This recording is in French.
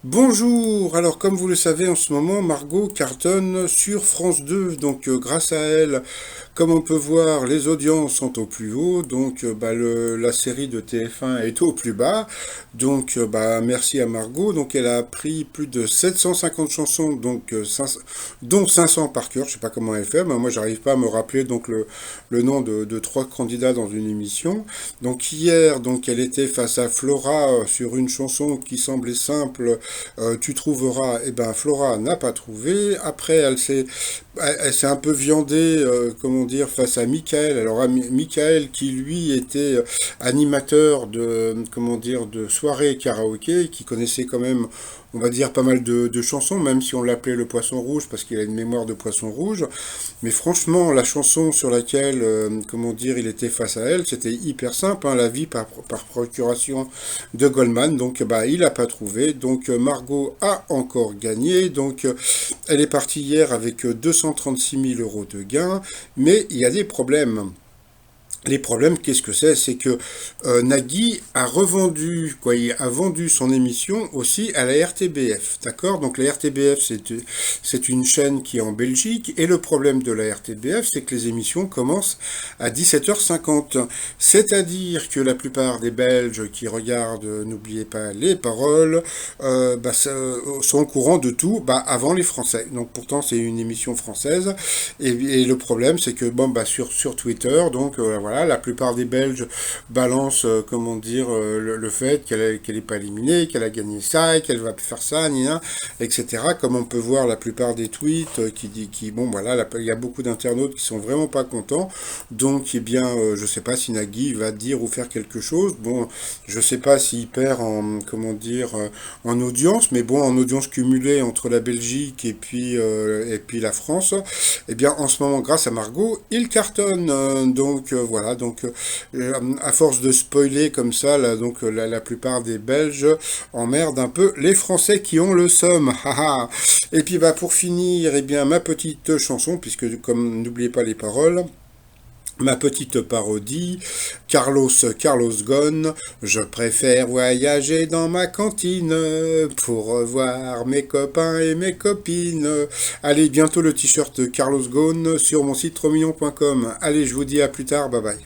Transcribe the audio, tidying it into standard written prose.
Bonjour, alors comme vous le savez en ce moment, Margot cartonne sur France 2, donc grâce à elle, comme on peut voir, les audiences sont au plus haut, donc la série de TF1 est au plus bas, donc merci à Margot, donc elle a appris plus de 750 chansons, donc dont 500 par cœur, je sais pas comment elle fait, mais moi j'arrive pas à me rappeler donc le nom de trois candidats dans une émission. Donc hier, donc elle était face à Flora sur une chanson qui semblait simple, tu trouveras, eh ben Flora n'a pas trouvé. Après, elle s'est un peu viandée, comment dire, face à Michael. Alors Michael qui lui était animateur de, comment dire, de soirée karaoké, qui connaissait quand même, on va dire, pas mal de chansons, même si on l'appelait le poisson rouge parce qu'il a une mémoire de poisson rouge. Mais franchement, la chanson sur laquelle, comment dire, il était face à elle, c'était hyper simple, hein, la vie par procuration de Goldman. Donc, il a pas trouvé. Donc, Margot a encore gagné. Donc, elle est partie hier avec 236 000 euros de gains. Mais il y a des problèmes. Les problèmes, qu'est-ce que c'est? C'est que Nagui a revendu, quoi, il a vendu son émission aussi à la RTBF, d'accord? Donc la RTBF, c'est une chaîne qui est en Belgique, et le problème de la RTBF, c'est que les émissions commencent à 17h50. C'est-à-dire que la plupart des Belges qui regardent, n'oubliez pas les paroles, sont au courant de tout avant les Français. Donc pourtant, c'est une émission française, et le problème, c'est que sur Twitter, donc voilà, la plupart des Belges balancent, comment dire, le fait qu'elle est pas éliminée, qu'elle a gagné ça, et qu'elle va faire ça, nina, etc. Comme on peut voir la plupart des tweets bon voilà, il y a beaucoup d'internautes qui sont vraiment pas contents. Donc, eh bien, je sais pas si Nagui va dire ou faire quelque chose. Bon, je sais pas s'il perd en, comment dire, en audience, mais bon, en audience cumulée entre la Belgique et puis la France, eh bien, en ce moment, grâce à Margot, il cartonne. Voilà, à force de spoiler comme ça, là, la plupart des Belges emmerdent un peu les Français qui ont le somme. Haha. Et puis pour finir, eh bien, ma petite chanson, puisque comme n'oubliez pas les paroles. Ma petite parodie, Carlos Ghosn, je préfère voyager dans ma cantine pour revoir mes copains et mes copines. Allez, bientôt le t-shirt Carlos Ghosn sur mon site 3millions.com. Allez, je vous dis à plus tard, bye bye.